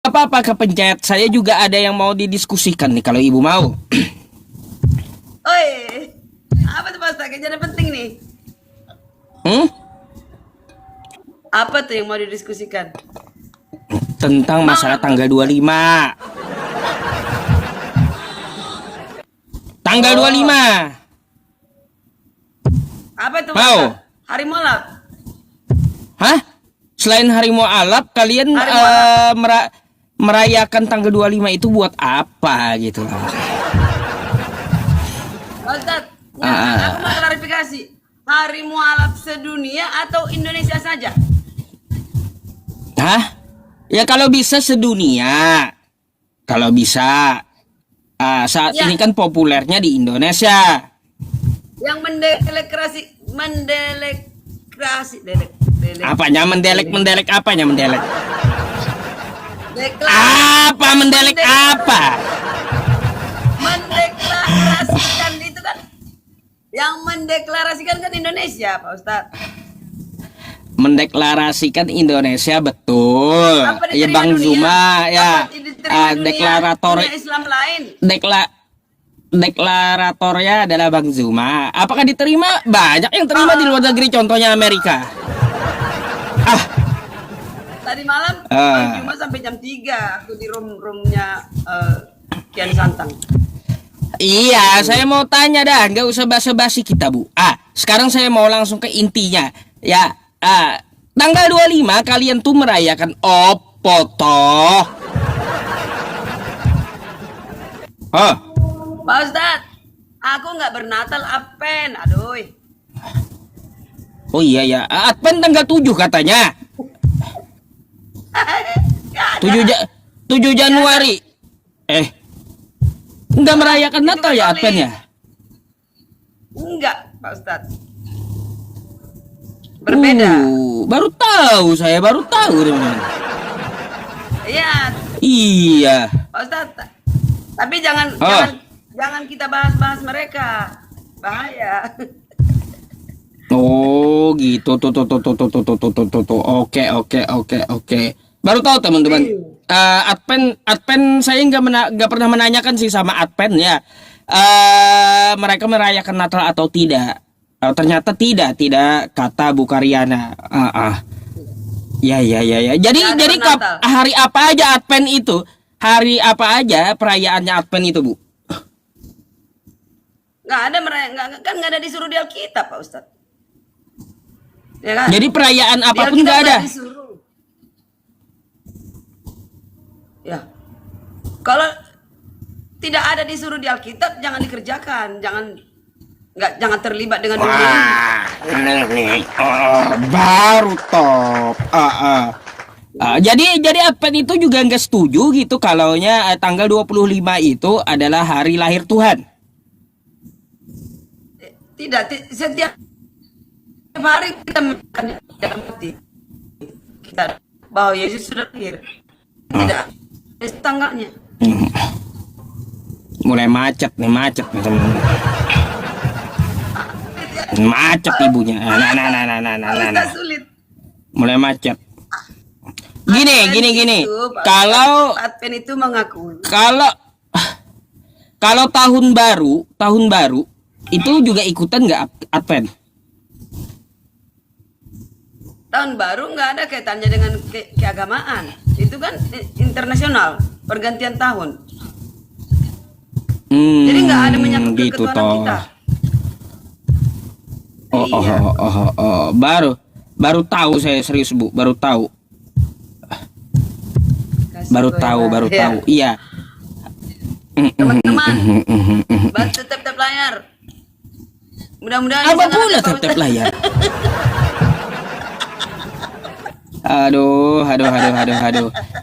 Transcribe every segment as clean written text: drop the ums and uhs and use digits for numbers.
apa-apa kepencet. Saya juga ada yang mau didiskusikan nih kalau ibu mau. Oi, apa tuh Pak Ustaz? Kejadian penting nih. Hmm? Apa tuh yang mau didiskusikan? Tentang masalah tanggal 25. Tanggal 25. Apa itu Pak Mau? Ustaz? Hari Molak. Hah? Selain Hari Mu'alaf, kalian Hari Mu'alaf. merayakan tanggal 25 itu buat apa gitu loh. Pak Ustaz, aku mau klarifikasi. Hari Mualaf sedunia atau Indonesia saja? Hah? Ya kalau bisa sedunia. Kalau bisa. Saat Ya. ini kan populernya di Indonesia. Yang mendelek. Apanya mendelek apanya mendelek? Deklarasi. Apa mendelek apa? Mendeklarasikan itu kan. Yang mendeklarasikan kan Indonesia, Pak Ustaz. Mendeklarasikan Indonesia betul. Apa Ya diterima Bang dunia? Zuma ya. Apa diterima Deklarator dunia Islam lain. deklaratornya adalah Bang Zuma. Apakah diterima? Banyak yang terima di luar negeri, contohnya Amerika. Tadi malam cuma sampai jam 3 aku di roomnya Kian Santang. Iya, saya mau tanya dah, nggak usah basa-basi kita, Bu. Sekarang saya mau langsung ke intinya. Ya, tanggal 25 kalian tuh merayakan opo toh? Pak Ustaz, aku nggak bernatal apen, aduh. Oh iya ya, Advent tanggal 7 katanya. 7 Januari. Nggak merayakan Itu Natal ya Katolik. Advent ya? Enggak, Pak Ustaz. Berbeda. Baru tahu saya, baru tahu. Iya, Iya. Pak Ustaz. Tapi jangan kita bahas-bahas mereka. Bahaya. Oh gitu tuh. Oke. Baru tahu teman-teman. Advent saya nggak pernah menanyakan sih sama Advent ya. Mereka merayakan Natal atau tidak? Ternyata tidak kata Bu Karyana. Ya. Jadi Natal. hari apa aja Advent itu? Hari apa aja perayaannya Advent itu, Bu? Nggak ada kan nggak ada disuruh di Alkitab, Pak Ustaz. Ya kan? Jadi perayaan Di apapun Alkitab nggak ada. disuruh. Ya. Kalau tidak ada disuruh di Alkitab, jangan dikerjakan, jangan terlibat dengan dunia ini. Baru top. Jadi Advent itu juga nggak setuju gitu kalaunya tanggal 25 itu adalah hari lahir Tuhan. Tidak, setiap hari kita makan dalam hati kita bahwa Yesus sudah lahir. Tidak ada tangganya. Mulai macet nih teman-teman. Macet ibunya. Nah. Sulit. Mulai macet. Gini. Itu, Pak, Kalau Advent itu mengakui. kalau tahun baru itu juga ikutan nggak Advent? Tahun baru nggak ada kaitannya dengan keagamaan. Itu kan internasional, pergantian tahun. Jadi nggak ada menyangkut gitu keketuhanan toh. kita. Iya. Baru tahu saya, serius Bu, baru tahu. Baru tahu. Iya. Teman-teman, bantu tap-tap layar. Mudah-mudahan Apa jangan pula ada Pak tap-tap Ustaz. layar? Aduh.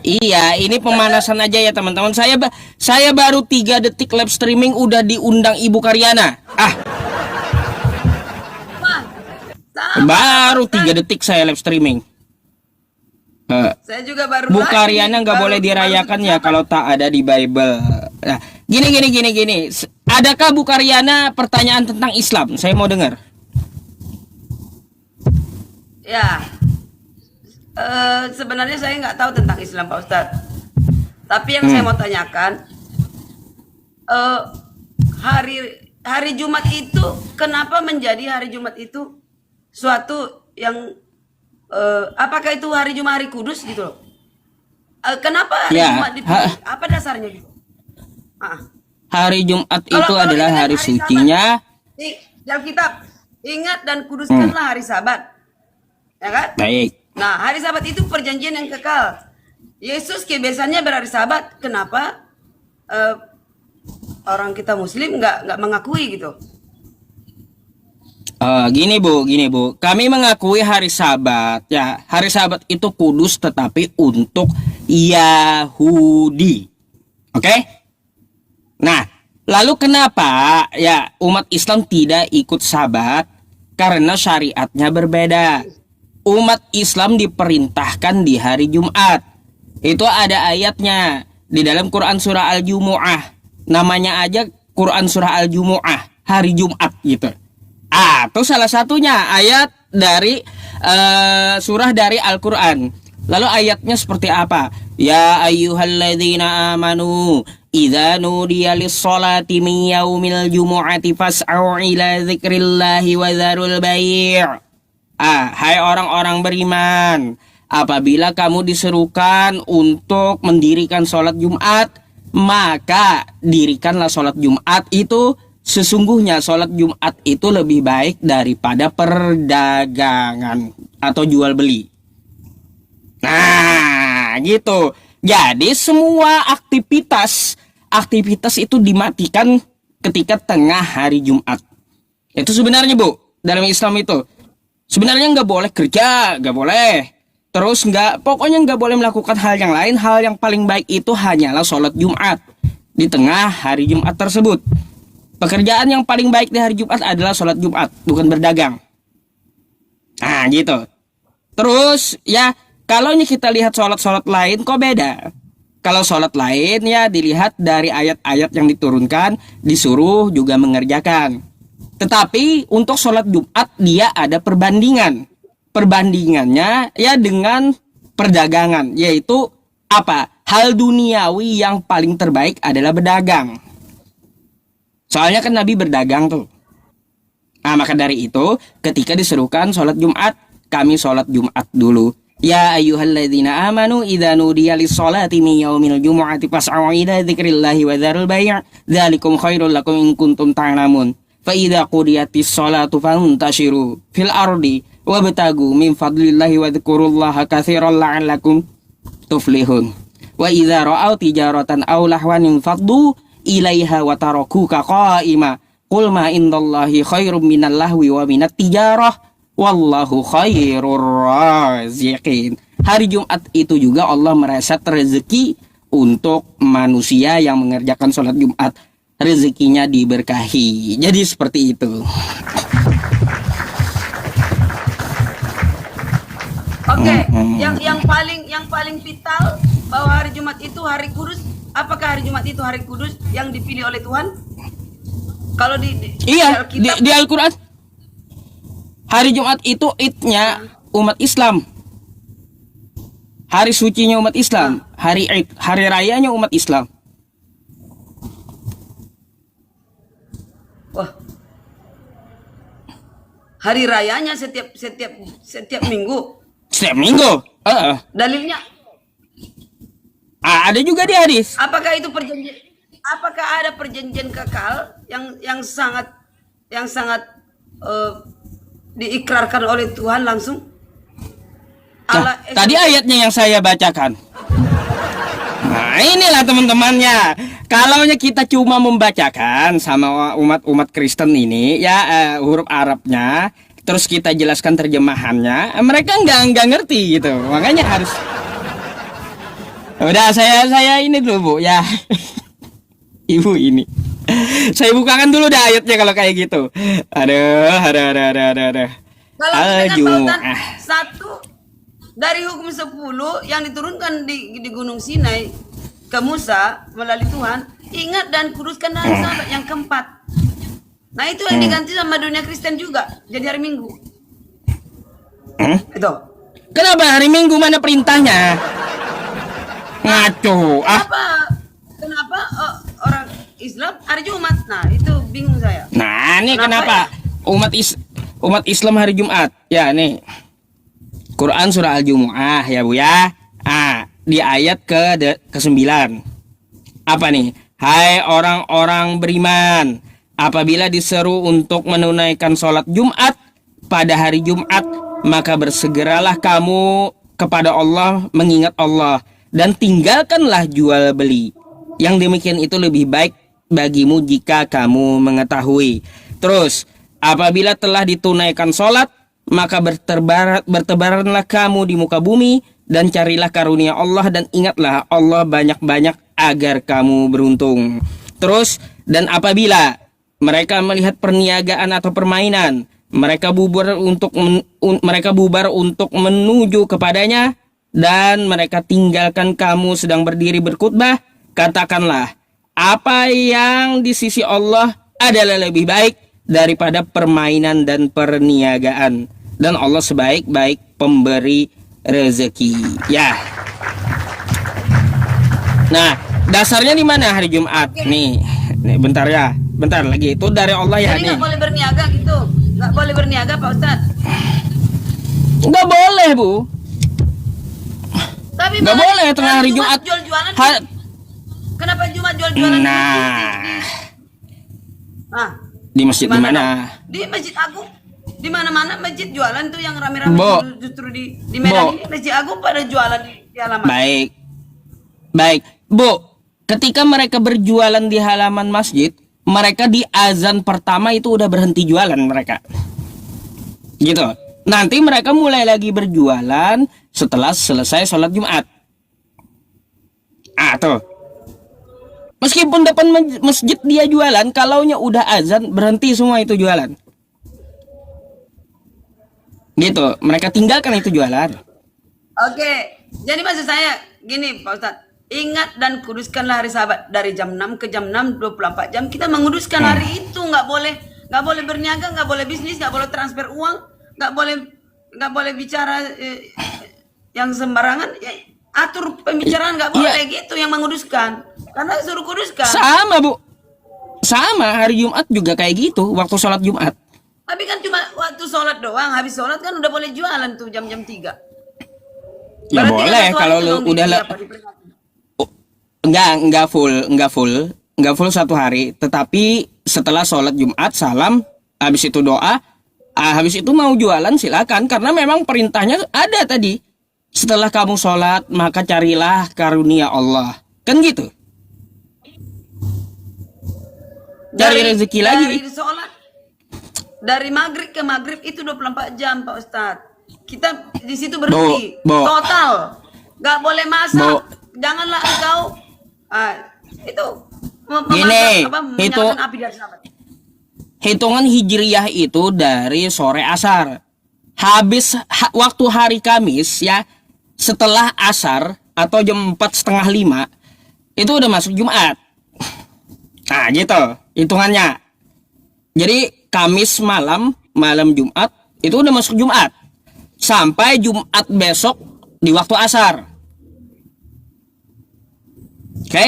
Iya, ini pemanasan aja ya teman-teman. Saya baru 3 detik live streaming udah diundang Ibu Karyana. Wah, sama, Baru Pak Ustaz. 3 detik saya live streaming. Saya juga baru Bu lagi, Karyana nggak baru- boleh dirayakan baru ya kalau tak ada di Bible. Nah, gini. Adakah Bu Karyana pertanyaan tentang Islam? Saya mau dengar. Ya, sebenarnya saya nggak tahu tentang Islam, Pak Ustadz. Tapi yang saya mau tanyakan, hari Jumat itu kenapa menjadi hari Jumat itu suatu yang apakah itu hari Jumat hari kudus gitu loh? Kenapa hari Ya, Jumat dipilih? Apa dasarnya gitu? hari Jumat Kalau- itu kalau adalah ini kan hari hari sucinya. Di Alkitab, ingat dan kuduskanlah hari Sabat, ya kan? Baik. Nah, hari Sabat itu perjanjian yang kekal. Yesus kebiasaannya berhari Sabat. Kenapa orang kita Muslim nggak mengakui gitu? Gini Bu, kami mengakui hari Sabat. Ya, hari Sabat itu kudus tetapi untuk Yahudi. Oke? Nah, lalu kenapa ya umat Islam tidak ikut Sabat? Karena syariatnya berbeda. Umat Islam diperintahkan di hari Jumat. Itu ada ayatnya di dalam Quran surah Al-Jumu'ah. Namanya aja Quran surah Al-Jumu'ah, hari Jumat gitu. Itu salah satunya ayat dari surah dari Al-Quran. Lalu ayatnya seperti apa? Ya ayyuhalladzina amanu idza nudiya lis-sholati min yaumil jumu'ati fas'au ila dzikrillahi wa dzarul bai'. Hai orang-orang beriman, apabila kamu diserukan untuk mendirikan sholat Jumat, maka dirikanlah sholat Jumat itu. Sesungguhnya sholat Jumat itu lebih baik daripada perdagangan atau jual beli. Nah, gitu. Jadi semua aktivitas itu dimatikan ketika tengah hari Jumat. Itu sebenarnya Bu, dalam Islam itu sebenarnya nggak boleh kerja, nggak boleh. Terus pokoknya nggak boleh melakukan hal yang lain. Hal yang paling baik itu hanyalah sholat Jumat di tengah hari Jumat tersebut. Pekerjaan yang paling baik di hari Jumat adalah sholat Jumat, bukan berdagang. Nah, gitu. Terus, ya, kalau ini kita lihat sholat-sholat lain, kok beda? Kalau sholat lain, ya, dilihat dari ayat-ayat yang diturunkan, disuruh juga mengerjakan. Tetapi, untuk sholat Jumat, dia ada perbandingan. Perbandingannya, ya, dengan perdagangan. Yaitu, apa? Hal duniawi yang paling terbaik adalah berdagang. Soalnya kan Nabi berdagang tuh. Nah, maka dari itu ketika diserukan sholat Jumat, kami sholat Jumat dulu. Ya ayyuhalladzina amanu idza nudiya lis-sholati min yaumil jumu'ati fas'au ila dzikrillahi wa dzarul bai'. Dzalikum khairul lakum in kuntum ta'lamun. Fa idza qudiyatis sholatu fantashiru fil ardi wabtagu min fadlillahi wa dzkurullaha katsiran la'allakum tuflihun. Wa idza ra'au tijaratan aw lahwan infaddu ilaiha wa tarakuka qa'ima qul ma indallahi khairum minal lahwi wa minat tijarah wallahu khairur raziqin. Hari Jumat itu juga Allah mereset rezeki untuk manusia yang mengerjakan sholat Jumat, rezekinya diberkahi. Jadi seperti itu. Oke, yang paling vital bahwa hari Jumat itu hari kudus. Apakah hari Jumat itu hari kudus yang dipilih oleh Tuhan? Kalau Iya, Alkitab, di Al-Quran hari Jumat itu idnya umat Islam. Hari sucinya umat Islam, hari Id, hari rayanya umat Islam. wah, hari rayanya setiap minggu. Setiap minggu. Dalilnya Ada juga di hadis. apakah itu perjanjian? Apakah ada perjanjian kekal yang sangat diikrarkan oleh Tuhan langsung? Nah, tadi ayatnya yang saya bacakan. Nah, inilah teman-temannya. Kalau kita cuma membacakan sama umat Kristen ini, ya huruf Arabnya, terus kita jelaskan terjemahannya, mereka nggak ngerti gitu. Makanya harus. Udah saya ini dulu Bu ya. Ibu ini. Saya bukakan dulu dah ayatnya kalau kayak gitu. Aduh. Kalau dengan tautan satu dari hukum 10 yang diturunkan di Gunung Sinai ke Musa melalui Tuhan, ingat dan kuduskan hari Sabat yang keempat. Nah itu yang diganti sama dunia Kristen juga jadi hari Minggu. Itu. Kenapa hari Minggu mana perintahnya? Ngaco. Kenapa? Islam hari Jumat. Nah, itu bingung saya. Nah, ini Kenapa kenapa umat Islam hari Jumat? Ya, nih. Quran surah Al-Jumu'ah ya, Bu ya. Di ayat ke-9. Apa nih? Hai orang-orang beriman, apabila diseru untuk menunaikan sholat Jumat pada hari Jumat, maka bersegeralah kamu kepada Allah, mengingat Allah, dan tinggalkanlah jual beli. Yang demikian itu lebih baik bagimu jika kamu mengetahui. Terus, apabila telah ditunaikan sholat, maka bertebaranlah kamu di muka bumi dan carilah karunia Allah, dan ingatlah Allah banyak-banyak agar kamu beruntung. Terus, dan apabila mereka melihat perniagaan atau permainan, mereka bubar untuk menuju kepadanya, dan mereka tinggalkan kamu sedang berdiri berkhutbah. Katakanlah, apa yang di sisi Allah adalah lebih baik daripada permainan dan perniagaan, dan Allah sebaik-baik pemberi rezeki. Ya. Nah, dasarnya di mana hari Jumat? Nih, bentar ya, bentar lagi. Itu dari Allah ya. Jadi nih. nggak boleh berniaga gitu, nggak boleh berniaga Pak Ustadz. Nggak boleh, Bu. Tapi Nggak boleh tengah hari Jumat. Jual-jualan. Kenapa Jumat jual-jualan? Nah, di masjid di Gimana mana? Di Masjid Agung. Di mana-mana masjid jualan tuh yang rame-rame, Bo. justru di Medan ini Masjid Agung pada jualan di halaman. Baik, Bu. Ketika mereka berjualan di halaman masjid, mereka di azan pertama itu udah berhenti jualan mereka. Gitu. Nanti mereka mulai lagi berjualan setelah selesai sholat Jumat. Tuh. Meskipun depan masjid dia jualan, kalaunya udah azan berhenti semua itu jualan. Gitu, mereka tinggalkan itu jualan. Oke, jadi maksud saya gini Pak Ustadz, ingat dan kuduskanlah hari Sabat dari jam 6 ke jam 6, 24 jam kita menguduskan hari itu. Nggak boleh berniaga, nggak boleh bisnis, nggak boleh transfer uang, nggak boleh bicara yang sembarangan. Ya, atur pembicaraan nggak boleh gitu yang menguduskan, karena suruh kuduskan. Sama, Bu, sama hari Jumat juga kayak gitu waktu sholat Jumat. Tapi kan cuma waktu sholat doang, habis sholat kan udah boleh jualan tuh jam-jam 3. Ya Berarti boleh ada kalau sesuatu lu dong udah enggak full satu hari, tetapi setelah sholat Jumat salam, habis itu doa, habis itu mau jualan silakan, karena memang perintahnya ada tadi, setelah kamu sholat maka carilah karunia Allah, kan gitu. Cari rezeki lagi. Dari sholat, dari maghrib ke maghrib itu 24 jam Pak Ustadz. Kita di situ berhenti total, nggak boleh masak. Janganlah engkau itu menyalakan api dari sahabat. Hitungan hijriyah itu dari sore asar, habis waktu hari Kamis ya, setelah asar atau jam 4:30 itu udah masuk Jumat. Nah gitu hitungannya. Jadi Kamis malam Jumat itu udah masuk Jumat sampai Jumat besok di waktu asar. Oke?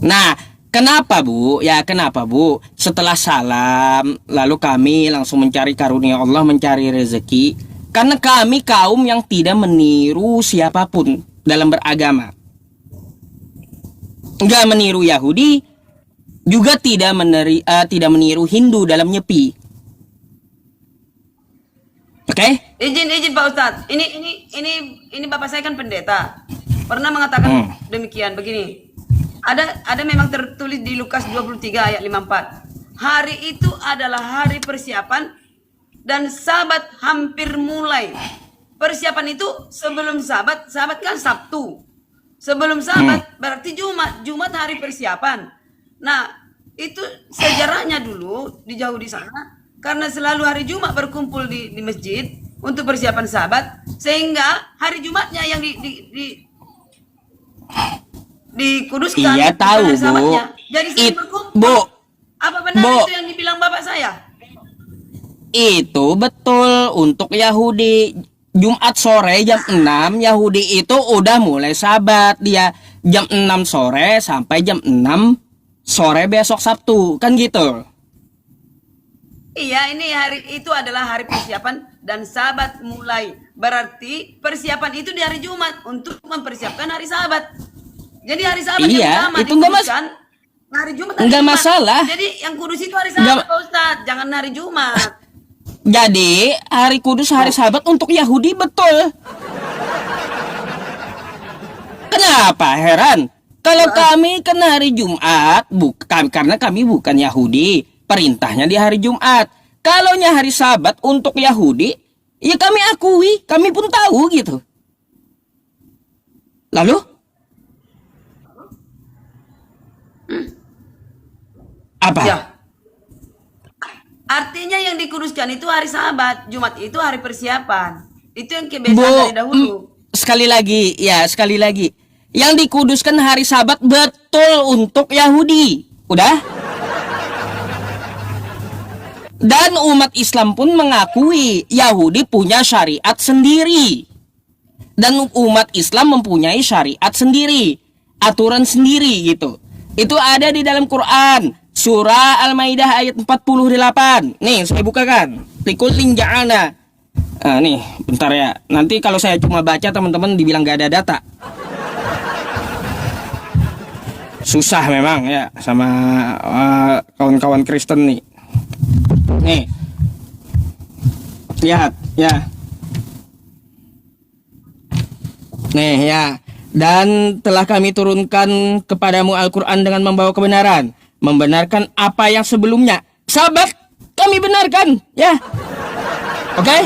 Nah, kenapa Bu? Ya kenapa Bu? Setelah salam lalu kami langsung mencari karunia Allah, mencari rezeki, karena kami kaum yang tidak meniru siapapun dalam beragama. Enggak meniru Yahudi, juga tidak meniru Hindu dalam nyepi. Oke? Izin Pak Ustadz. Ini bapak saya kan pendeta. Pernah mengatakan demikian begini. Ada memang tertulis di Lukas 23 ayat 54. Hari itu adalah hari persiapan dan Sabat hampir mulai. Persiapan itu sebelum Sabat kan Sabtu. Sebelum Sabat berarti Jumat hari persiapan. Nah, itu sejarahnya dulu di jauh di sana, karena selalu hari Jumat berkumpul di masjid untuk persiapan Sabat, sehingga hari Jumatnya yang dikuduskan. Iya tahu Bu. Jadi sering berkumpul. Bu. Apa benar itu yang dibilang bapak saya? Itu betul untuk Yahudi. Jumat sore jam 6 Yahudi itu udah mulai Sabat, dia jam 6 sore sampai jam 6 sore besok Sabtu, kan gitu. Iya, ini hari itu adalah hari persiapan dan Sabat mulai. Berarti persiapan itu di hari Jumat untuk mempersiapkan hari Sabat. Jadi hari Sabat Iya, yang pertama itu enggak dikuduskan hari Jumat. Enggak masalah. Jadi yang kudus itu hari Sabat, Pak Ustadz, jangan hari Jumat. Jadi hari kudus hari Sabat untuk Yahudi, betul. Kenapa heran? Kalau kami kan hari Jumat, bukan karena kami bukan Yahudi, perintahnya di hari Jumat. Kalaunya hari Sabat untuk Yahudi, ya kami akui, kami pun tahu gitu. Lalu? Apa? Ya. Artinya yang dikuduskan itu hari Sabat, Jumat itu hari persiapan. Itu yang kebiasaan dari dahulu. Sekali lagi. Yang dikuduskan hari Sabat betul untuk Yahudi. Udah? Dan umat Islam pun mengakui Yahudi punya syariat sendiri. Dan umat Islam mempunyai syariat sendiri, aturan sendiri gitu. Itu ada di dalam Quran, surah Al-Maidah ayat 48. Nih, saya bukakan. Likullin ja'alna. Nih, bentar ya. Nanti kalau saya cuma baca teman-teman dibilang gak ada data. Susah memang ya sama kawan-kawan Kristen nih. Nih, lihat ya. Nih ya. Dan telah kami turunkan kepadamu Al-Quran dengan membawa kebenaran, membenarkan apa yang sebelumnya. Sahabat, kami benarkan ya. Oke?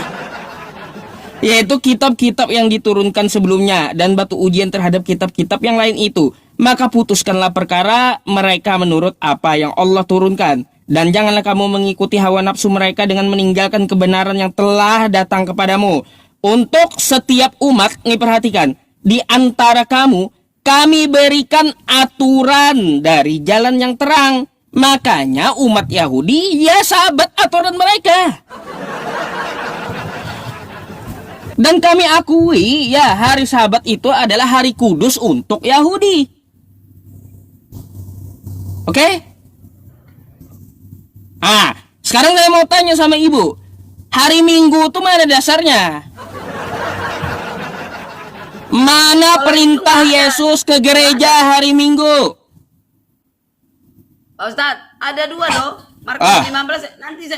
Yaitu kitab-kitab yang diturunkan sebelumnya dan batu ujian terhadap kitab-kitab yang lain itu. Maka putuskanlah perkara mereka menurut apa yang Allah turunkan. Dan janganlah kamu mengikuti hawa nafsu mereka dengan meninggalkan kebenaran yang telah datang kepadamu. Untuk setiap umat, nih perhatikan, di antara kamu, kami berikan aturan dari jalan yang terang. Makanya umat Yahudi, ya sahabat aturan mereka. Dan kami akui, ya hari Sabat itu adalah hari kudus untuk Yahudi. Oke? Sekarang saya mau tanya sama ibu. Hari Minggu itu mana dasarnya? Mana perintah Yesus ke gereja hari Minggu? Pak Ustadz, ada dua loh. Markus 15. Nanti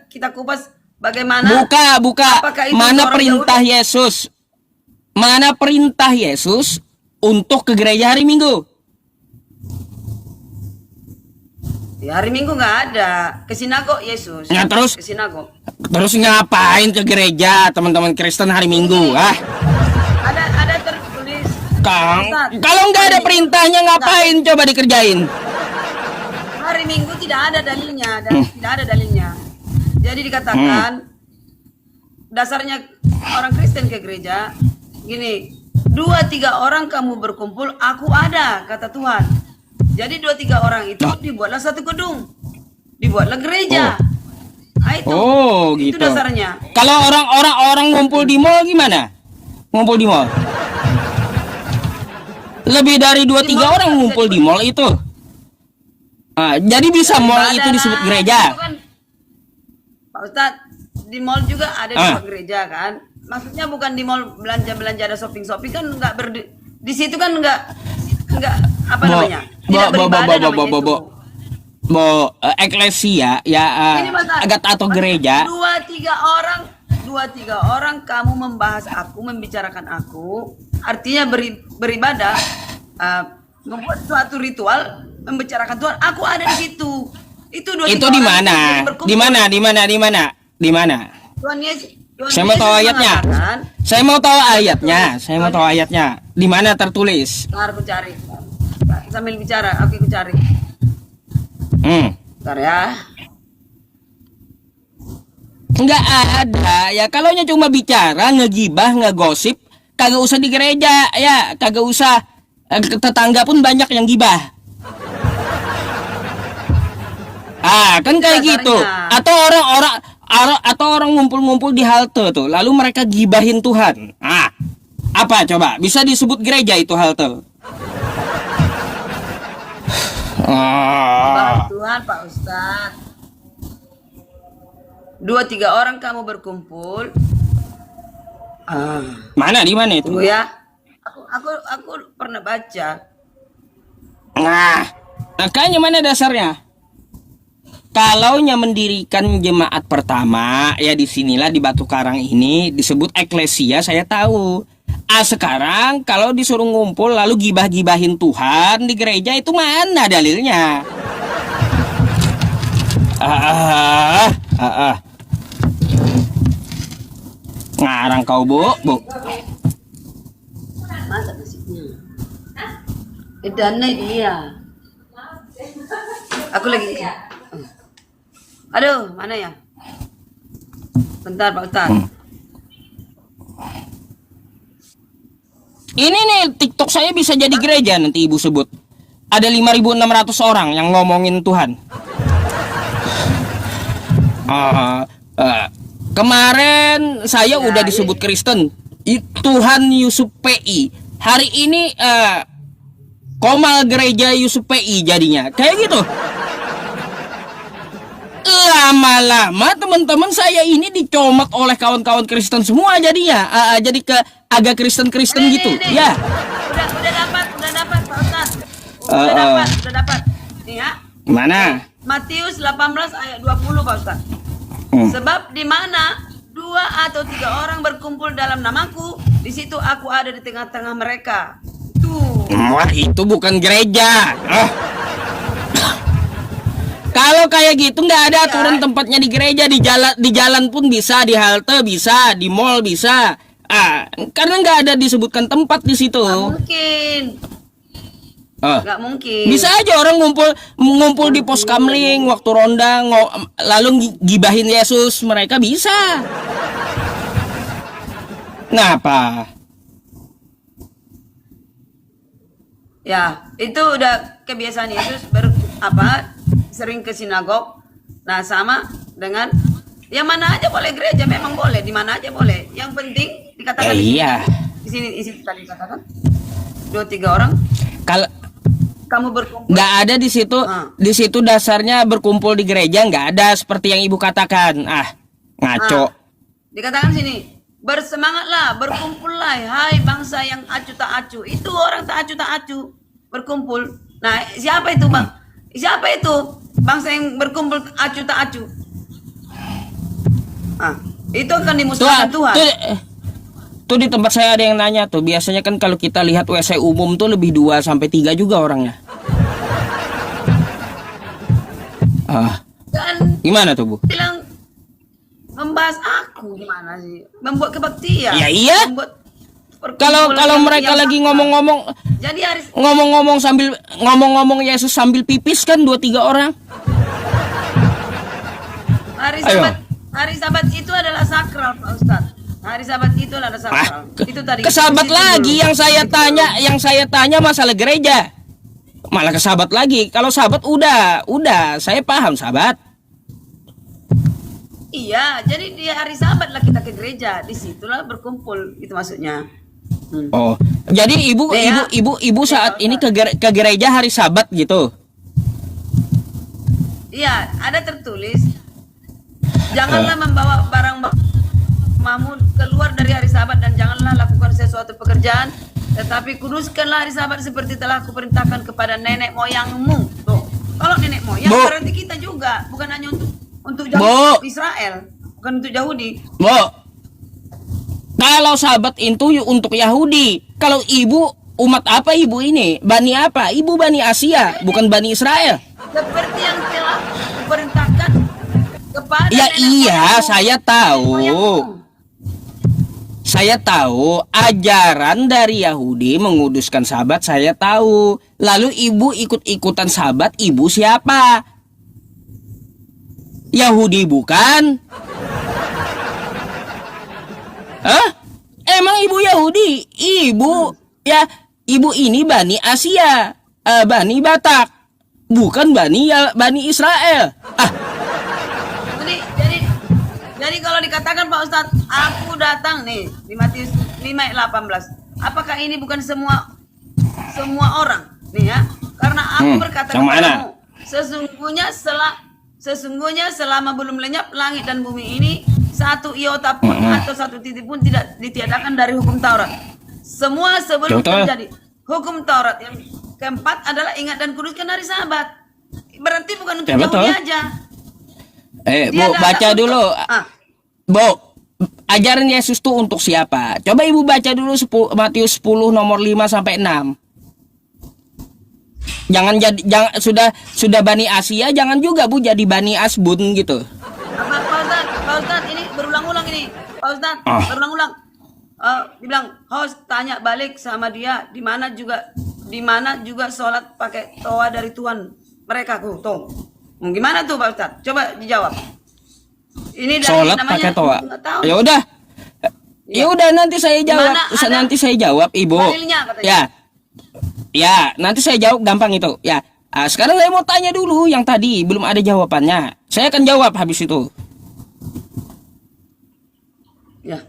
kita kupas bagaimana. Buka. Apakah itu Mana orang perintah Yahudi? Yesus? Mana perintah Yesus untuk ke gereja hari Minggu? Di hari Minggu nggak ada. Ke sinagog Yesus. Ya, terus? Ke sinagog. Terus ngapain ke gereja teman-teman Kristen hari Minggu? Ada tertulis. Kang, Ustadz, kalau nggak ada perintahnya ngapain coba dikerjain? Hari Minggu tidak ada dalilnya, tidak ada dalilnya. Jadi dikatakan dasarnya orang Kristen ke gereja gini, 2-3 orang kamu berkumpul, aku ada, kata Tuhan. Jadi 2-3 orang itu dibuatlah satu gedung, dibuatlah gereja. Itu gitu. Itu dasarnya. Kalau orang ngumpul di mall gimana? Ngumpul di mall? Lebih dari 2-3 orang ngumpul di mall itu. Jadi bisa mall itu disebut gereja. Itu kan, Pak Ustadz, di mall juga ada disebut gereja kan? Maksudnya bukan di mall belanja ada shopping kan nggak di situ kan nggak apa namanya? Tidak beribadah namanya itu. Eklesia ya agak atau gereja. 2-3 orang kamu membahas aku, membicarakan aku, artinya beribadah, membuat suatu ritual, membicarakan Tuhan, aku ada di situ. Itu di mana? Di mana? Tuhan Yesus. Saya mau tahu ayatnya. Saya mau tahu ayatnya. Di mana tertulis? Ntar aku cari. Sambil bicara, aku cari. Bentar ya. Enggak ada. Ya kalaunya cuma bicara, ngegibah, ngegosip, kagak usah di gereja, ya, kagak usah. Tetangga pun banyak yang gibah. Kan kayak gitu. Atau orang ngumpul-ngumpul di halte tuh, lalu mereka gibahin Tuhan. Apa coba? Bisa disebut gereja itu halte. Ah. Tuhan Pak Ustadz. 2-3 orang kamu berkumpul. Mana di mana itu? Tunggu ya. Aku pernah baca. Nah, makanya mana dasarnya? Kalau mendirikan jemaat pertama, ya disinilah di Batu Karang ini disebut eklesia, saya tahu. Sekarang kalau disuruh ngumpul lalu gibah-gibahin Tuhan di gereja, itu mana dalilnya? Ngarang kau, Bu. Masa nasibnya? Dana dia. Aku lagi. Aduh, mana ya? Bentar Pak Ustadz. Ini nih TikTok saya bisa jadi gereja nanti Ibu sebut. Ada 5.600 orang yang ngomongin Tuhan. Kemarin saya udah disebut Kristen. Tuhan Yusuf PI. Hari ini Komal Gereja Yusuf PI jadinya. Kayak gitu. Lama-lama teman-teman saya ini dicomot oleh kawan-kawan Kristen semua jadinya. Jadi ke agak Kristen-Kristen gitu. Ya. Udah dapat Pak Ustadz. Udah dapat. Nih ya. Mana? Matius 18 ayat 20 Pak Ustadz. Sebab di mana 2 atau 3 orang berkumpul dalam namaku, di situ aku ada di tengah-tengah mereka. Tuh. Wah, itu bukan gereja. Kalau kayak gitu nggak ada aturan tempatnya di gereja, di jalan pun bisa, di halte bisa, di mall bisa. Karena nggak ada disebutkan tempat di situ. Nggak mungkin. Bisa aja orang ngumpul di pos kamling waktu ronda, lalu gibahin Yesus, mereka bisa. Ngapa? Ya, itu udah kebiasaan Yesus sering ke sinagog. Nah, sama dengan yang mana aja boleh gereja, memang boleh, di mana aja boleh. Yang penting dikatakan di sini tadi dikatakan 2-3 orang. Kalau kamu berkumpul, nggak ada di situ. Di situ dasarnya berkumpul di gereja nggak ada seperti yang Ibu katakan. Ngaco. Dikatakan sini, bersemangatlah, berkumpullah, hai bangsa yang acu tak acu. Itu orang tak acu tak acu berkumpul. Nah, siapa itu bang? Siapa itu bangsa yang berkumpul acu tak acu? Itu akan dimusnahkan Tuhan. Tuh di tempat saya ada yang nanya tuh. Biasanya kan kalau kita lihat WC umum tuh lebih 2-3 juga orangnya. Gimana tuh Bu? Bilang membahas aku gimana sih? Membuat kebaktian. Ya iya. Kalau mereka lagi ngomong-ngomong, jadi ngomong-ngomong Yesus sambil pipis kan 2-3 orang. Hari Sabat itu adalah sakral Pak Ustadz. Hari Sabat itu adalah sakral. Itu tadi. Kesabat lagi dulu. Yang saya tanya masalah gereja. Malah kesabat lagi. Kalau Sabat udah saya paham Sabat. Iya, jadi di hari Sabat lah kita ke gereja, disitulah berkumpul, itu maksudnya. Oh, jadi ibu saat ini ke gereja hari Sabat gitu? Iya, ada tertulis. Janganlah membawa barang-barangmu keluar dari hari Sabat dan janganlah lakukan sesuatu pekerjaan, tetapi kuduskanlah hari Sabat seperti telah kuperintahkan kepada nenek moyangmu. Tuh, kalau nenek moyang berarti kita juga, bukan hanya untuk Israel, bukan untuk Yahudi. Kalau Sabat itu untuk Yahudi. Kalau ibu umat apa ibu ini? Bani apa? Ibu Bani Asia, bukan Bani Israel. Seperti yang telah diperintahkan kepada saya tahu. Saya tahu ajaran dari Yahudi menguduskan Sabat, saya tahu. Lalu ibu ikut-ikutan Sabat, ibu siapa? Yahudi bukan? Emang ibu Yahudi? Ibu ini Bani Asia, Bani Batak, bukan Bani Israel. Jadi kalau dikatakan Pak Ustadz, aku datang nih di Matius 5 ayat 18. Apakah ini bukan semua orang nih ya? Karena Karena aku berkata yang mana? kepadamu, sesungguhnya selama belum lenyap langit dan bumi ini, satu iota pun atau satu titik pun tidak ditiadakan dari hukum Taurat. Semua sebelum Betul. terjadi. Hukum Taurat yang keempat adalah ingat dan kuduskan hari Sabat. Berarti bukan untuk Ya, betul. Yahudi aja. Bu, Dia ada baca untuk- dulu. Ah, Bu, ajaran Yesus tuh untuk siapa? Coba Ibu baca dulu Matius 10 nomor 5 sampai 6. Jangan sudah Bani Asia, jangan juga Bu jadi Bani Asbun gitu. Pak Ustadz, ini berulang-ulang ini. Pak Ustadz, berulang-ulang. Dibilang host tanya balik sama dia di mana juga sholat pakai toa dari Tuhan mereka tuh. Gimana tuh Pak Ustadz? Coba dijawab. Ini dari Sholat namanya pakai toa. nggak tahu. Ya udah. Ya udah nanti saya jawab. Mana ada Nanti saya jawab Ibu. dalilnya, katanya. Ya. Ya, nanti saya jawab gampang itu. Ya. Sekarang saya mau tanya dulu yang tadi belum ada jawabannya. Saya akan jawab habis itu. Ya.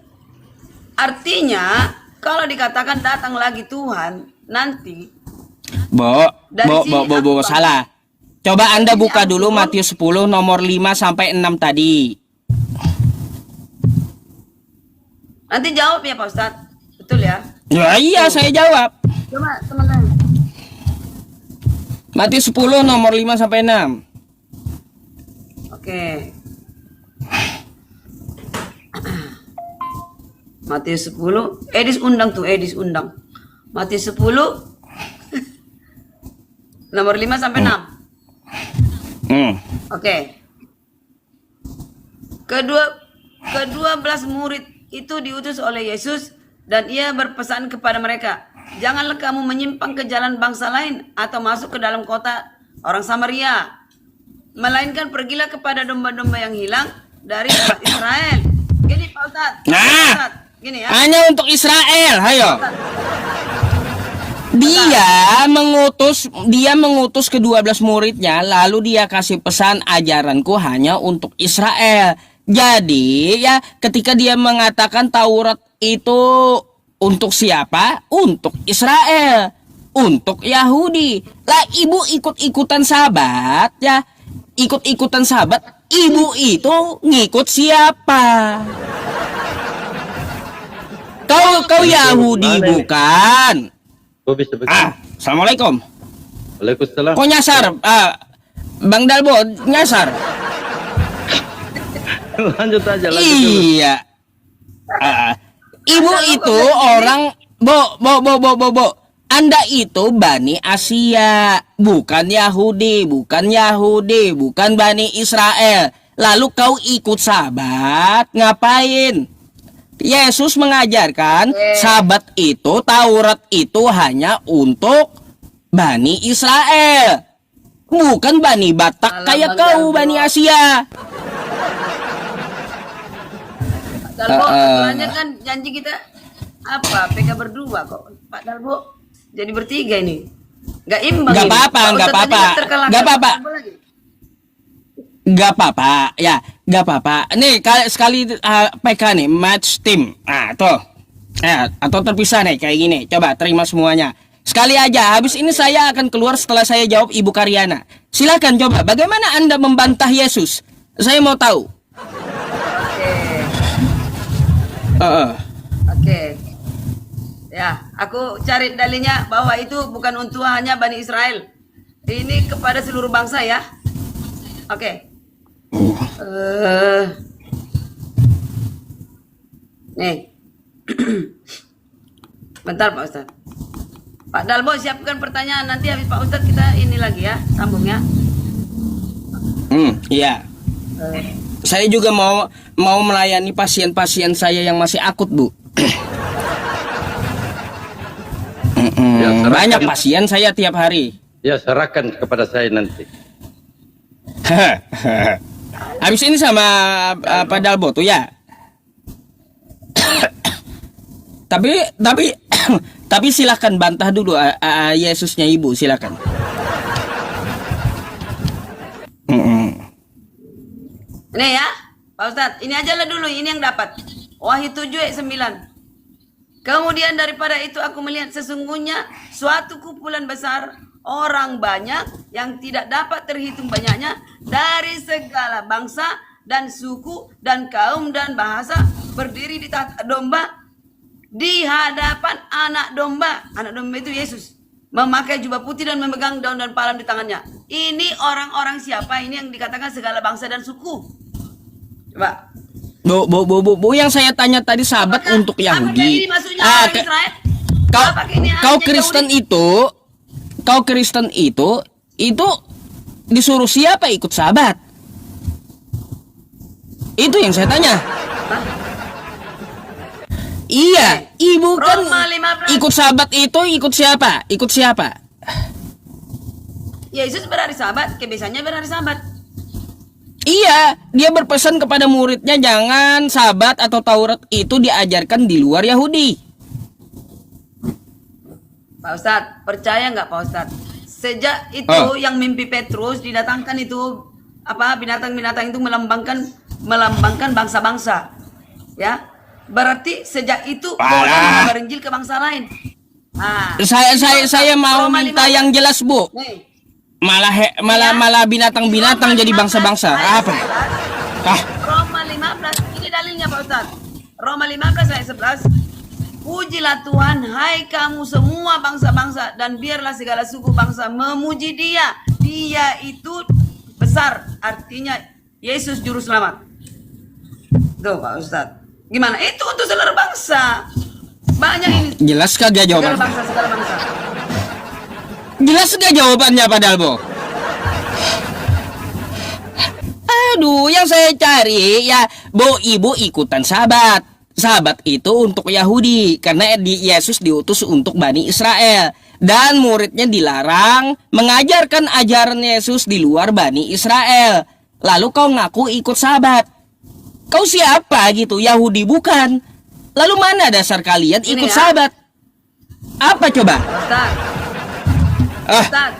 Artinya kalau dikatakan datang lagi Tuhan nanti Bo, Dari sini Bo, apa? salah. Coba Anda Dari buka sini dulu apa? Matius 10 nomor 5 sampai 6 tadi. nanti jawab ya Pak Ustadz. Betul ya? Ya iya, saya jawab. Coba teman-teman. Matius 10 nomor 5 sampai 6. Oke. Matius 10, Edis undang. Matius 10 nomor 5 sampai 6. Oke. Kedua-belas murid itu diutus oleh Yesus dan ia berpesan kepada mereka, janganlah kamu menyimpang ke jalan bangsa lain atau masuk ke dalam kota orang Samaria, melainkan pergilah kepada domba-domba yang hilang dari umat Israel. Gini Pak Ustadz. Nah. Pak Ustadz, gini ya. Hanya untuk Israel, ayo. Dia mengutus ke-12 muridnya, lalu dia kasih pesan ajaranku hanya untuk Israel. Jadi ya ketika dia mengatakan Taurat itu untuk siapa? Untuk Israel, untuk Yahudi. Lah ibu ikut-ikutan sahabat ya, ikut-ikutan sahabat. Ibu itu ngikut siapa? Kau Yahudi bukan? Kok bisa begitu? Assalamualaikum. Waalaikumsalam. Kok nyasar? Bang Dalbo nyasar. Lanjut aja dulu. Iya. Ibu itu orang Bo. Anda itu Bani Asia, bukan Yahudi, bukan Bani Israel. Lalu kau ikut sahabat, ngapain? Yesus mengajarkan sahabat itu, Taurat itu hanya untuk Bani Israel, bukan Bani Batak kayak kau Bani Asia. Dalbo, aturannya kan janji kita apa? PK berdua kok. Pak Dalbo jadi bertiga ini. Nggak imbang. Nggak ini. apa-apa, Pak nggak Ustadz apa-apa. aja terkalahkan. Nggak apa-apa. Dalbo lagi. Gak apa-apa, ya, gak apa-apa. Nih sekali PK nih, match team. Nah, tuh. Atau terpisah nih kayak gini. Coba terima semuanya. Sekali aja. Habis ini saya akan keluar setelah saya jawab Ibu Karyana. Silakan coba. Bagaimana Anda membantah Yesus? Saya mau tahu. Oke. Ya, aku cari dalilnya bahwa itu bukan untuk hanya Bani Israel. Ini kepada seluruh bangsa ya. Oke. Nih. Bentar Pak Ustadz. Pak Dalbo siapkan pertanyaan, nanti habis Pak Ustadz kita ini lagi ya, sambung ya. Iya. Saya juga mau melayani pasien-pasien saya yang masih akut, Bu. Ya, Banyak pasien saya tiap hari. Ya, serahkan kepada saya nanti. Habis ini sama Pak Dalbo tuh ya. tapi silakan bantah dulu Yesusnya Ibu, silakan. Ini ya, Pak Ustadz, ini aja lah dulu, ini yang dapat. Wahyu 7 ayat 9. Kemudian daripada itu aku melihat sesungguhnya suatu kumpulan besar orang banyak yang tidak dapat terhitung banyaknya dari segala bangsa dan suku dan kaum dan bahasa berdiri di tahta domba di hadapan anak domba. Anak domba itu Yesus, memakai jubah putih dan memegang daun dan palem di tangannya. Ini orang-orang siapa ini yang dikatakan segala bangsa dan suku? Coba. Bu, yang saya tanya tadi sahabat untuk Yahudi. Ini maksudnya orang Israel? Kau Kristen itu disuruh siapa ikut sahabat? Itu yang saya tanya. Hah? Iya, ibu kan Roma 15. ikut sahabat itu ikut siapa? Ikut siapa? Yesus berhari sahabat, kebiasaannya berhari sahabat. Iya, dia berpesan kepada muridnya jangan sahabat atau Taurat itu diajarkan di luar Yahudi. Pak Ustadz, percaya nggak Pak Ustadz? Sejak itu yang mimpi Petrus didatangkan itu apa binatang-binatang itu melambangkan bangsa-bangsa, ya. Berarti sejak itu orang berinjil ke bangsa lain. Nah, Saya mau Roma minta 15. yang jelas, Bu. Nih, Malah binatang-binatang jadi bangsa-bangsa. Apa? Ah, Roma 15, ini dalilnya Pak Ustadz. Roma 15 ayat 11. Pujilah Tuhan, hai kamu semua bangsa-bangsa, dan biarlah segala suku bangsa memuji Dia. Dia itu besar, artinya Yesus juru selamat. Tuh Pak Ustadz. Gimana? Itu untuk seluruh bangsa. Banyak ini. jelas kagak Segala jawabannya? bangsa, segala bangsa. Jelas gak jawabannya padahal, Bu? Aduh, yang saya cari ya, Bu, ibu ikutan sahabat. Sahabat itu untuk Yahudi karena Yesus diutus untuk Bani Israel dan muridnya dilarang mengajarkan ajaran Yesus di luar Bani Israel. Lalu kau ngaku ikut sahabat. Kau siapa gitu? Yahudi bukan. Lalu mana dasar kalian Ini ikut ya. sahabat? Apa coba? Ustaz, Ah, Ustaz,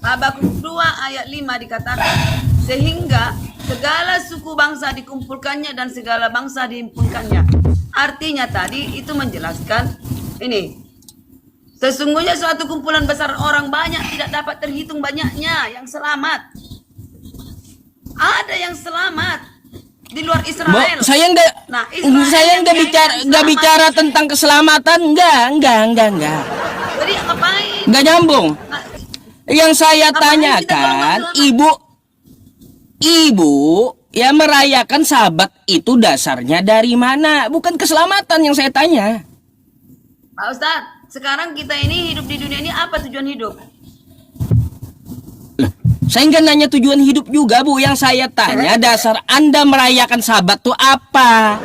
Habakuk 2 ayat 5 dikatakan, sehingga segala suku bangsa dikumpulkannya dan segala bangsa dihimpunkannya. Artinya tadi itu menjelaskan ini. Sesungguhnya suatu kumpulan besar orang banyak tidak dapat terhitung banyaknya yang selamat. Ada yang selamat di luar Bo, Israel. saya nggak, Nah, Israel saya yang nggak selamat. bicara tentang keselamatan, enggak, Jadi ngapain? nggak nyambung. Nah, Yang saya Ngapain kita tanyakan, selamat? ibu ya merayakan sahabat itu dasarnya dari mana? Bukan keselamatan yang saya tanya. Pak Ustadz, sekarang kita ini hidup di dunia ini apa tujuan hidup? Loh, saya nggak nanya tujuan hidup juga, Bu. Yang saya tanya dasar Anda merayakan sahabat tuh apa?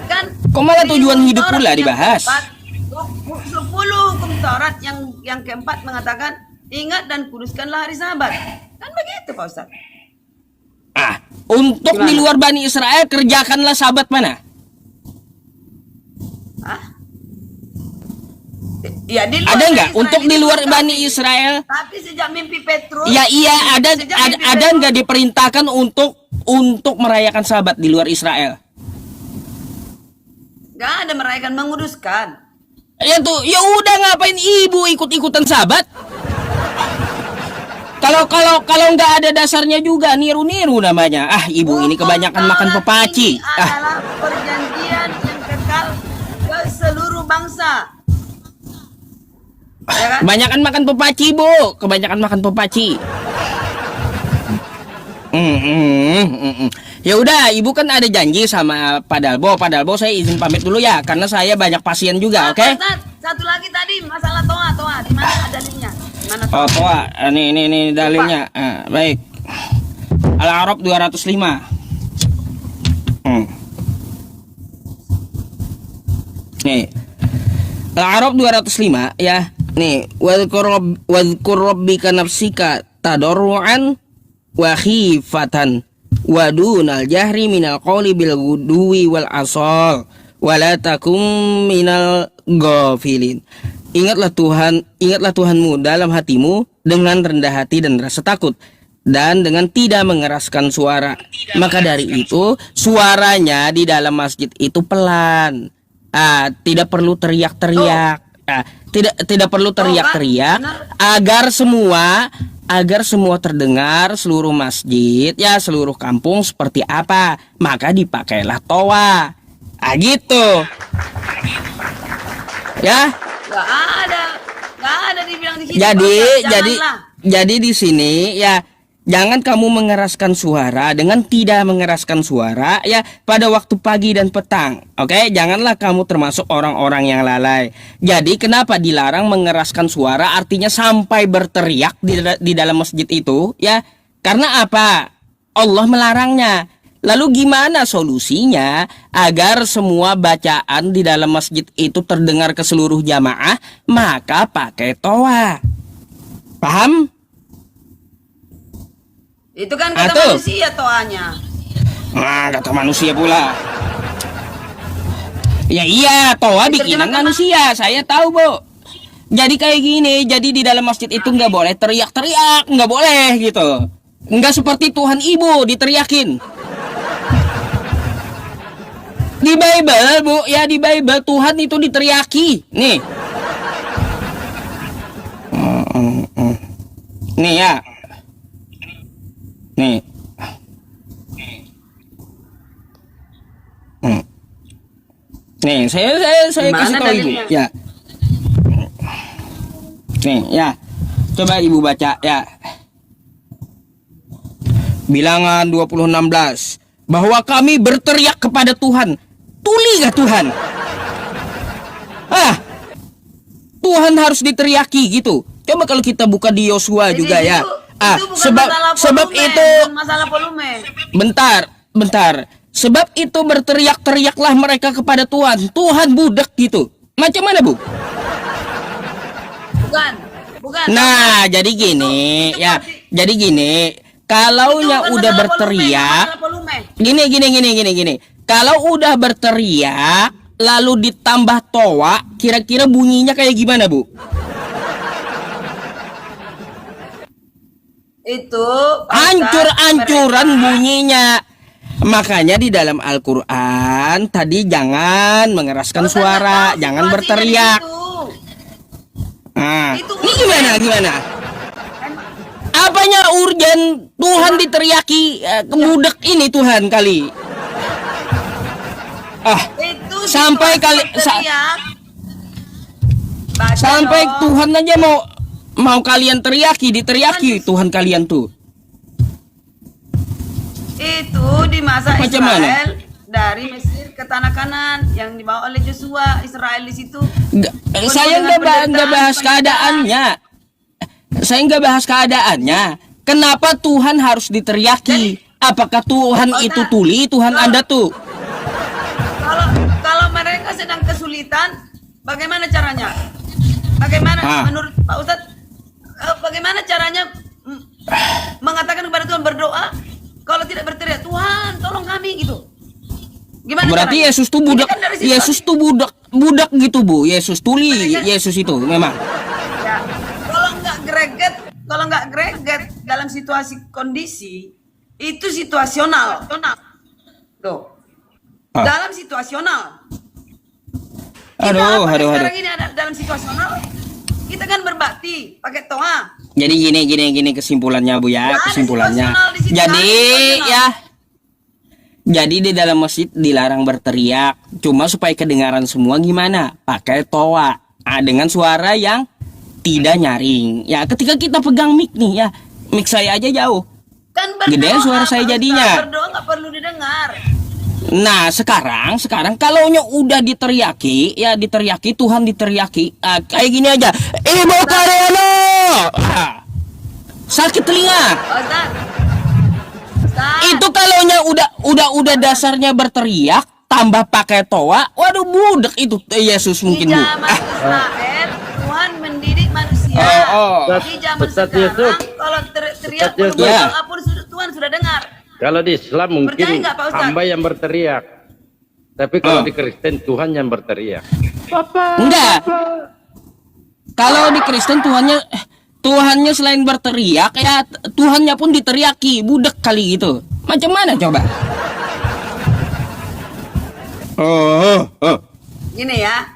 Kan Kok malah di tujuan hukum hidup Taurat pula yang dibahas? keempat, 10 hukum Taurat yang keempat mengatakan ingat dan kuduskanlah hari Sabat. Kan begitu Pak Ustadz. Ah, untuk di Gimana? luar Bani Israel kerjakanlah sahabat mana? Hah? Ya, di luar Ada nggak Israel untuk ini di luar tapi- Bani Israel? Tapi sejak mimpi Petrus. Ya iya ada sejak ada, mimpi ada Petrus- nggak diperintahkan untuk merayakan sahabat di luar Israel? Nggak ada merayakan, menguduskan. Ya tuh, ya udah ngapain ibu ikut-ikutan sahabat? Kalau nggak ada dasarnya juga niru-niru namanya. Ah, ibu ini Hukum kebanyakan makan Taurat pepaci. ini Ah, adalah perjanjian yang kekal ke seluruh bangsa. Ya kan? kebanyakan makan pepaci, Bu. Kebanyakan makan pepaci. Ya udah, ibu kan ada janji sama Pak Dalbo. Pak Dalbo, saya izin pamit dulu ya, karena saya banyak pasien juga, oke? Pak Ustadz, satu lagi tadi masalah toa, di mana dalilnya? Di mana Oh, toa. Ini dalilnya. Baik. Al-A'raf 205. Nih. Al-A'raf 205 ya. Nih, wadhkur rabbika nafsika tadarruan wa khifatan wa dunal jahri minal qawli bil guduwi wal asal wa la takum minal ghafilin. Ingatlah Tuhanmu dalam hatimu dengan rendah hati dan rasa takut dan dengan tidak mengeraskan suara. Maka dari itu suaranya di dalam masjid itu pelan. Tidak perlu teriak-teriak. Nah, tidak perlu teriak-teriak agar semua terdengar seluruh masjid, ya seluruh kampung seperti apa, maka dipakailah toa. Ah gitu. Ya. Nggak ada dibilang di sini. Jadi di sini ya jangan kamu mengeraskan suara dengan tidak mengeraskan suara ya pada waktu pagi dan petang. Oke, janganlah kamu termasuk orang-orang yang lalai. Jadi kenapa dilarang mengeraskan suara artinya sampai berteriak di dalam masjid itu ya? Karena apa? Allah melarangnya. Lalu gimana solusinya agar semua bacaan di dalam masjid itu terdengar ke seluruh jamaah? Maka pakai toa. Paham? Itu kan kata manusia toanya. Nah, kata manusia pula. Ya iya, toa bikinan manusia. Saya tahu, Bu. Jadi kayak gini, jadi di dalam masjid itu nggak boleh teriak-teriak, nggak boleh gitu. Nggak seperti Tuhan Ibu diteriakin. Di Bible, Bu, ya di Bible Tuhan itu diteriaki. Nih. Nih ya. Nih. Nih, saya kasih tahu Ibu, ya. Nih, ya. Coba Ibu baca ya. Bilangan 20:16 bahwa kami berteriak kepada Tuhan. Tuli gak Tuhan? Tuhan harus diteriaki gitu. Coba kalau kita buka di Yosua juga ya. Sebab itu masalah volume. Bentar. Sebab itu berteriak-teriaklah mereka kepada Tuhan. Tuhan budak gitu. Macam mana, Bu? Bukan. Nah, jadi gini ya. Jadi gini, kalaunya udah berteriak, gini. Kalau udah berteriak, lalu ditambah toa, kira-kira bunyinya kayak gimana, Bu? Itu Hancur-hancuran bunyinya. Makanya di dalam Al-Quran tadi jangan mengeraskan suara, jangan berteriak. Nah, ini gimana? Apanya urgen Tuhan diteriaki? Kebudak ini Tuhan kali. Sampai Tuhan aja mau kalian diteriaki Tuhan kalian tuh. Itu di masa Macam Israel mana? Dari Mesir ke tanah Kanan yang dibawa oleh Joshua. Israel di situ. Saya nggak bahas keadaannya. Saya nggak bahas keadaannya. Kenapa Tuhan harus diteriaki? Apakah Tuhan itu tuli? Tuhan Anda tuh? Kalau mereka sedang kesulitan, bagaimana caranya? Bagaimana menurut Pak Ustadz? Bagaimana caranya mengatakan kepada Tuhan berdoa? Kalau tidak berteriak, Tuhan tolong kami gitu. Gimana Berarti caranya? Yesus tuh budak. Yesus tuh budak gitu, Bu. Yesus tuli. Yesus itu memang. Ya, kalau nggak greget dalam situasi kondisi itu situasional. Tuh. Dalam situasional. Aduh. Sekarang ini ada dalam situasional. Kita kan berbakti pakai toa. Jadi gini kesimpulannya, Bu ya. Kesimpulannya. Jadi di dalam masjid dilarang berteriak. Cuma supaya kedengaran semua gimana? Pakai toa. Dengan suara yang tidak nyaring. Ya, ketika kita pegang mic nih ya. Mic saya aja jauh. Kan berdoa, gede suara saya jadinya. Berdoa nggak perlu didengar. Nah, sekarang kalaunya udah diteriaki, Tuhan diteriaki. Kayak gini aja. Ibu Karyana. Sakit telinga. Itu kalaunya udah dasarnya berteriak tambah pakai toa, waduh budak itu Yesus mungkin, Bu. Di zaman Israel Tuhan mendidik manusia. Di zaman sekarang kalau teriak berdoa pun Tuhan sudah dengar. Kalau di Islam mungkin hamba yang berteriak. Tapi kalau di Kristen Tuhan yang berteriak. Enggak. Kalau di Kristen Tuhannya selain berteriak ya Tuhannya pun diteriaki, budak kali gitu. Macam mana coba? Gini ya.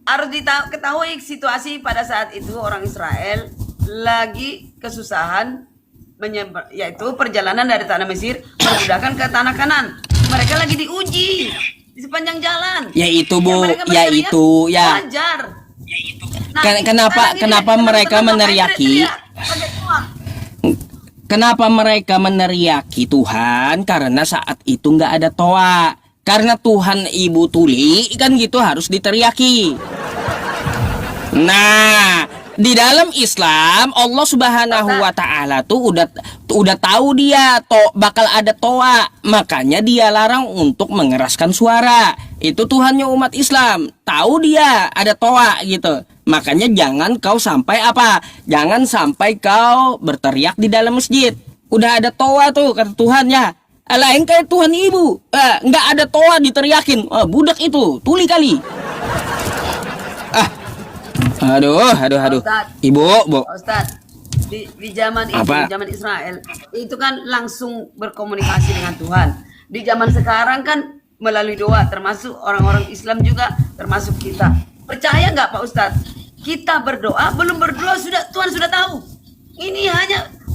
harus ketahui situasi pada saat itu orang Israel lagi kesusahan yaitu perjalanan dari tanah Mesir memudahkan ke tanah Kanan. Mereka lagi diuji di sepanjang jalan. Yaitu Bu, mereka yaitu ya. Wajar. Nah, Kenapa mereka meneriaki? Kenapa mereka meneriaki Tuhan? Karena saat itu nggak ada toa. Karena Tuhan Ibu Tuli kan gitu harus diteriaki. Nah, di dalam Islam Allah Subhanahu wa taala tuh udah tahu dia bakal ada toa, makanya dia larang untuk mengeraskan suara. Itu Tuhannya umat Islam, tahu dia ada toa gitu. Makanya jangan kau sampai apa? Jangan sampai kau berteriak di dalam masjid. Udah ada toa tuh kata Tuhan ya. Lain kayak Tuhan Ibu, nggak ada toa diteriakin. Budak itu, tuli kali. Aduh. Ustaz, Ibu, Bu. Ustaz, di zaman itu, Apa? zaman Israel, itu kan langsung berkomunikasi dengan Tuhan. Di zaman sekarang kan melalui doa, termasuk orang-orang Islam juga, termasuk kita. Percaya nggak Pak Ustadz? Kita berdoa, belum berdoa Tuhan sudah tahu. Ini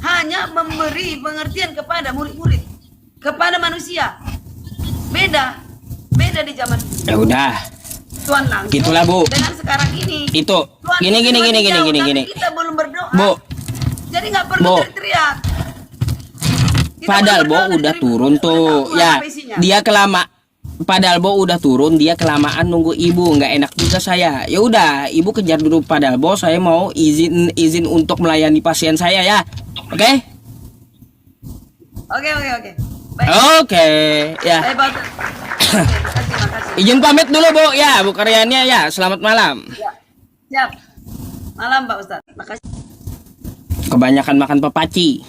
hanya memberi pengertian kepada murid-murid, kepada manusia. Beda di zaman itu. Ya udah. Tuhan langsung. Gitulah, Bu. Dengan sekarang ini. Itu. Tuhan Gini. tapi kita belum berdoa. Bu. Jadi nggak perlu Bu. teriak. Padahal Bo udah turun tuh. Ya, Padahal Bo udah turun, dia kelamaan nunggu Ibu, nggak enak juga saya. Ya udah, Ibu kejar dulu Padahal Bo, saya mau izin untuk melayani pasien saya ya. Oke? Oke. Oke, ya. Baik, Pak Ustadz. Makasih. Izin pamit dulu Bu ya, Bu Karyanya ya. Selamat malam. Ya. Siap. Malam Pak Ustadz. Makasih. Kebanyakan makan pepaci.